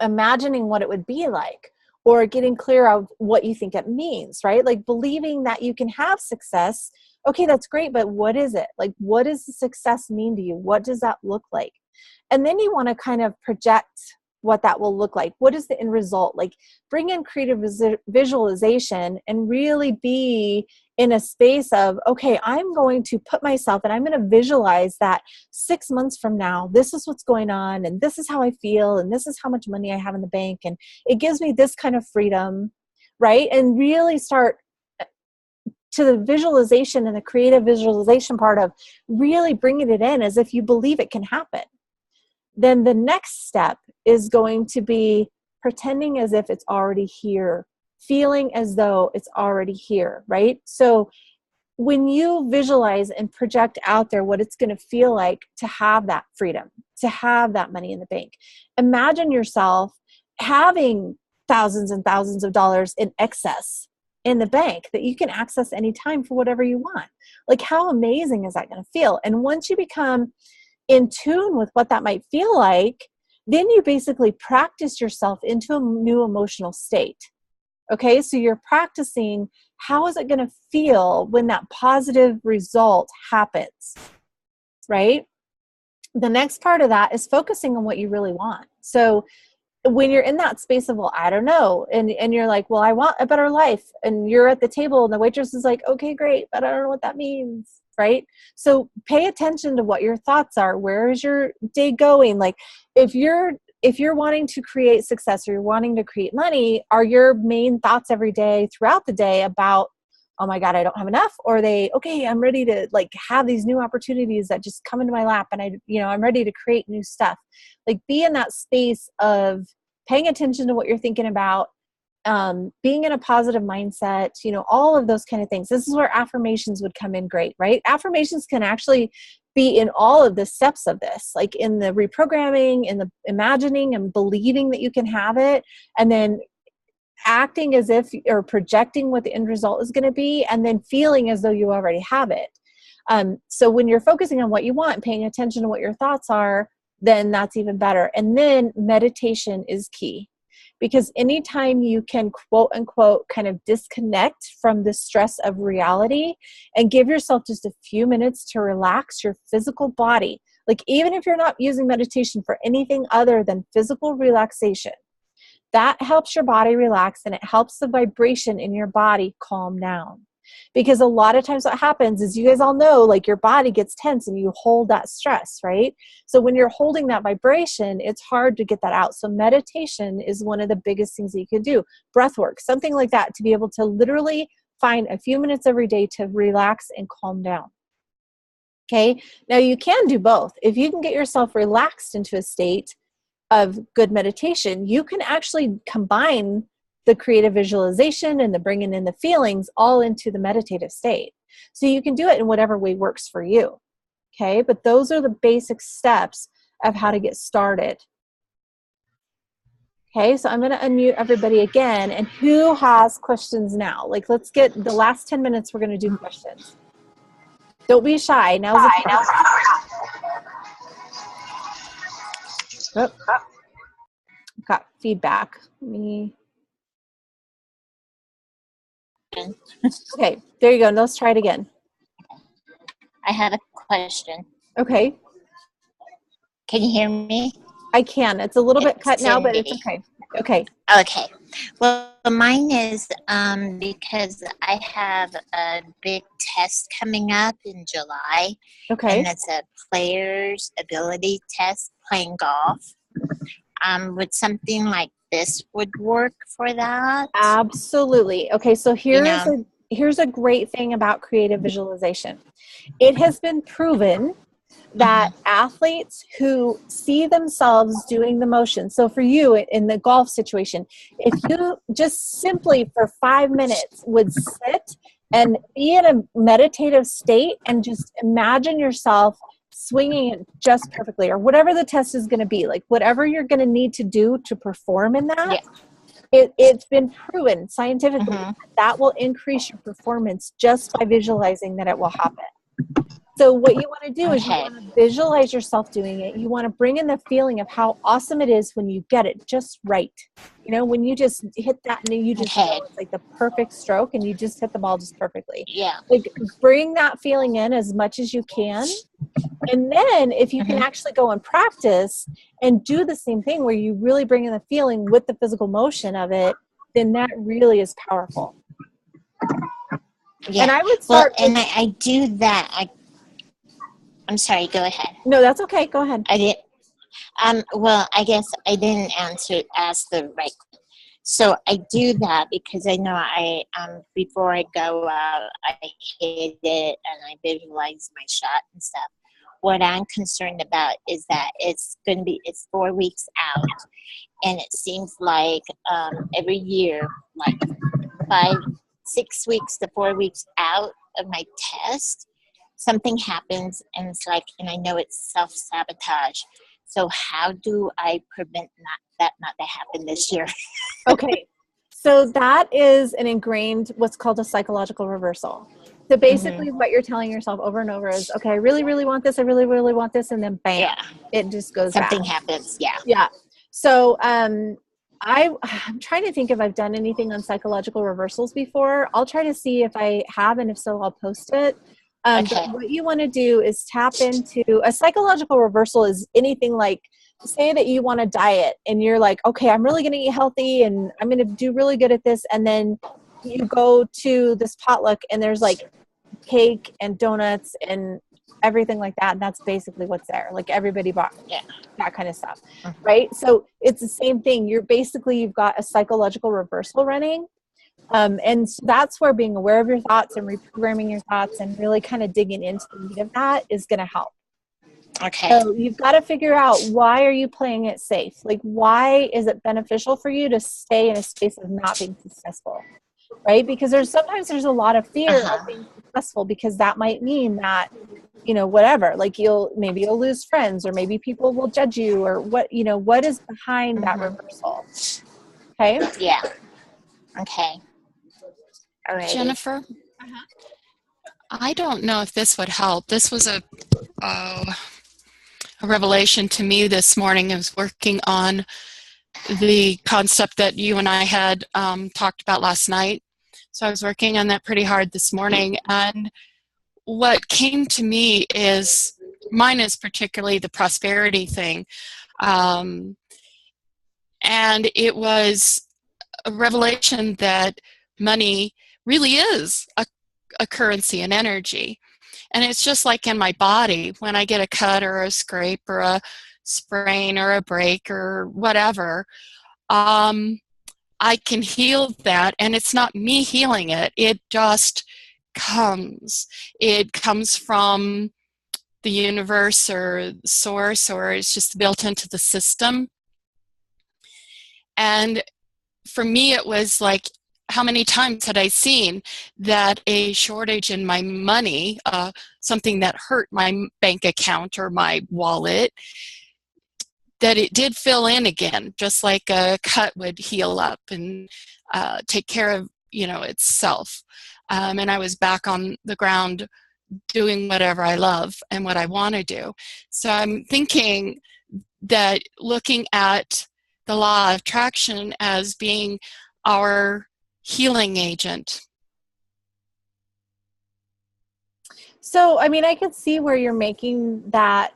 imagining what it would be like, or getting clear of what you think it means, right? Like believing that you can have success. Okay, that's great, but what is it? Like, what does the success mean to you? What does that look like? And then you want to kind of project what that will look like. What is the end result? Like bring in creative visualization and really be in a space of, okay, I'm going to put myself and I'm going to visualize that 6 months from now, this is what's going on and this is how I feel and this is how much money I have in the bank and it gives me this kind of freedom, right? And really start to the visualization and the creative visualization part of really bringing it in as if you believe it can happen. Then the next step is going to be pretending as if it's already here, feeling as though it's already here, right? So when you visualize and project out there what it's going to feel like to have that freedom, to have that money in the bank, imagine yourself having thousands and thousands of dollars in excess in the bank that you can access anytime for whatever you want. Like, how amazing is that going to feel? And once you become in tune with what that might feel like, then you basically practice yourself into a new emotional state. Okay, so you're practicing how is it going to feel when that positive result happens, right? The next part of that is focusing on what you really want. So when you're in that space of, well, I don't know, and you're like, well, I want a better life, and you're at the table and the waitress is like, okay, great, but I don't know what that means, right? So pay attention to what your thoughts are. Where is your day going? Like if you're wanting to create success or you're wanting to create money, are your main thoughts every day throughout the day about, oh my God, I don't have enough? Or are they, okay, I'm ready to like have these new opportunities that just come into my lap and I'm ready to create new stuff. Like be in that space of paying attention to what you're thinking about, being in a positive mindset, all of those kind of things. This is where affirmations would come in great, right? Affirmations can actually be in all of the steps of this, like in the reprogramming, in the imagining and believing that you can have it, and then acting as if, or projecting what the end result is going to be, and then feeling as though you already have it. So when you're focusing on what you want, paying attention to what your thoughts are, then that's even better. And then meditation is key. Because anytime you can quote unquote kind of disconnect from the stress of reality and give yourself just a few minutes to relax your physical body, like even if you're not using meditation for anything other than physical relaxation, that helps your body relax and it helps the vibration in your body calm down. Because a lot of times what happens is, you guys all know, like your body gets tense and you hold that stress, right? So when you're holding that vibration, it's hard to get that out. So meditation is one of the biggest things that you can do. Breath work, something like that, to be able to literally find a few minutes every day to relax and calm down. Okay, now you can do both. If you can get yourself relaxed into a state of good meditation, you can actually combine the creative visualization and the bringing in the feelings all into the meditative state. So you can do it in whatever way works for you. Okay, but those are the basic steps of how to get started. Okay, so I'm going to unmute everybody again. And who has questions now? Like, let's get the last 10 minutes, we're going to do questions. Don't be shy. Now's the time. got feedback. Me. Okay, there you go. Now let's try it again. I have a question. Okay. Can you hear me? I can. It's a little bit cut now, but it's Cindy. okay. Okay. Okay. Well, mine is because I have a big test coming up in July, Okay. and it's a player's ability test playing golf. Would something like this would work for that? Absolutely. Okay, so here's a great thing about creative visualization. It has been proven that athletes who see themselves doing the motion, so for you in the golf situation, if you just simply for 5 minutes would sit and be in a meditative state and just imagine yourself swinging it just perfectly, or whatever the test is going to be, like whatever you're going to need to do to perform in that, it's been proven scientifically that will increase your performance just by visualizing that it will happen. So what you want to do is you want to visualize yourself doing it. You want to bring in the feeling of how awesome it is when you get it just right. You know, when you just hit that and you just know it's like the perfect stroke and you just hit the ball just perfectly. Yeah. Like bring that feeling in as much as you can. And then if you can actually go and practice and do the same thing where you really bring in the feeling with the physical motion of it, then that really is powerful. Yeah. And I would start. Well, and I do that. I'm sorry. Go ahead. No, that's okay. Go ahead. I did. Well, I guess I didn't ask the right. So I do that because I know before I go out, I hit it and I visualize my shot and stuff. What I'm concerned about is that it's 4 weeks out, and it seems like every year, like 6 weeks to 4 weeks out of my test, something happens, and it's like, and I know it's self-sabotage. So how do I prevent that not to happen this year? Okay, so that is an ingrained, what's called a psychological reversal. So basically what you're telling yourself over and over is, okay, I really, really want this. I really, really want this. And then bam, it just goes Something back. happens. Yeah. Yeah. So I'm trying to think if I've done anything on psychological reversals before. I'll try to see if I have, and if so, I'll post it. But what you want to do is tap into a psychological reversal is anything like, say that you want to diet and you're like, okay, I'm really going to eat healthy and I'm going to do really good at this. And then you go to this potluck and there's like cake and donuts and everything like that. And that's basically what's there. Like everybody bought that kind of stuff, right? So it's the same thing. You've got a psychological reversal running. And so that's where being aware of your thoughts and reprogramming your thoughts and really kind of digging into the meat of that is going to help. Okay. So you've got to figure out, why are you playing it safe? Like, why is it beneficial for you to stay in a space of not being successful, right? Because sometimes there's a lot of fear of being successful, because that might mean that, you know, whatever, like maybe you'll lose friends, or maybe people will judge you, or what is behind that reversal. Okay. Yeah. Okay. All right. Jennifer, I don't know if this would help. This was a revelation to me this morning. I was working on the concept that you and I had talked about last night. So I was working on that pretty hard this morning. And what came to me is, mine is particularly the prosperity thing. And it was a revelation that money really is a currency, an energy. And it's just like in my body, when I get a cut or a scrape or a sprain or a break or whatever, I can heal that, and it's not me healing it. It just comes. It comes from the universe or source, or it's just built into the system. And for me, it was like, how many times had I seen that a shortage in my money, something that hurt my bank account or my wallet, that it did fill in again, just like a cut would heal up and take care of, itself. And I was back on the ground doing whatever I love and what I want to do. So I'm thinking that looking at the law of attraction as being our healing agent. So, I mean, I could see where you're making that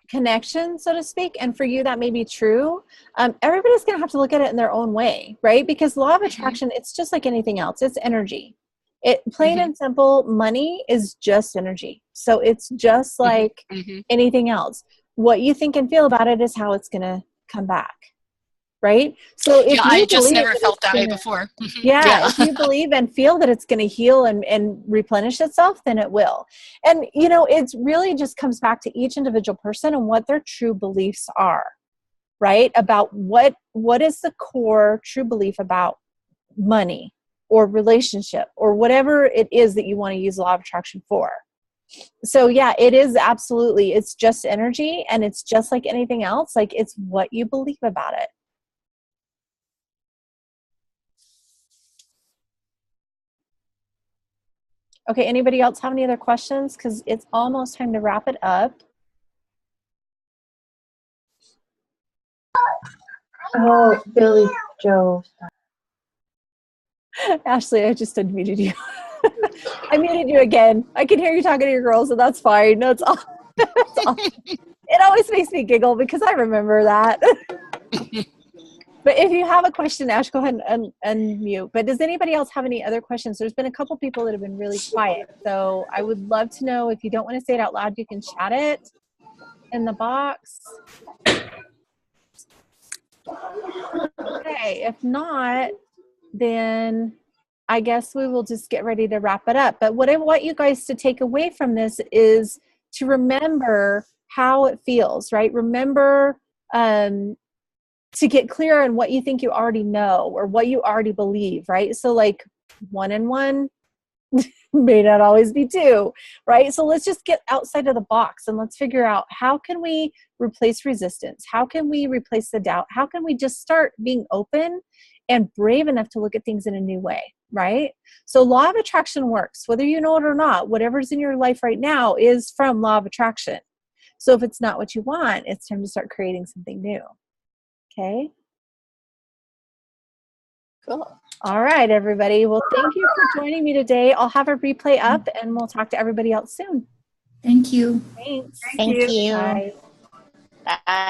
connection, so to speak, and for you that may be true. Everybody's going to have to look at it in their own way, right? Because law of attraction, it's just like anything else. It's energy. It plain and simple, money is just energy. So it's just like anything else. What you think and feel about it is how it's going to come back, right? So if I you just never that felt that way gonna, before. if you believe and feel that it's going to heal and replenish itself, then it will. And, you know, it really just comes back to each individual person and what their true beliefs are, right? About what is the core true belief about money or relationship or whatever it is that you want to use law of attraction for. So yeah, it is absolutely, it's just energy, and it's just like anything else. Like, it's what you believe about it. Okay, anybody else have any other questions? Because it's almost time to wrap it up. Oh, Billy Joe. Ashley, I just unmuted you. I muted you again. I can hear you talking to your girls, so that's fine. No, it's all. It always makes me giggle because I remember that. But if you have a question, Ash, go ahead and unmute. But does anybody else have any other questions? There's been a couple people that have been really quiet. So I would love to know, if you don't want to say it out loud, you can chat it in the box. Okay, if not, then I guess we will just get ready to wrap it up. But what I want you guys to take away from this is to remember how it feels, right? Remember to get clear on what you think you already know or what you already believe, right? So like 1 and 1 may not always be 2, right? So let's just get outside of the box and let's figure out, how can we replace resistance? How can we replace the doubt? How can we just start being open and brave enough to look at things in a new way, right? So law of attraction works, whether you know it or not. Whatever's in your life right now is from law of attraction. So if it's not what you want, it's time to start creating something new. Okay? Cool. All right, everybody. Well, thank you for joining me today. I'll have a replay up and we'll talk to everybody else soon. Thank you. Thanks. Thank you. Bye. Bye.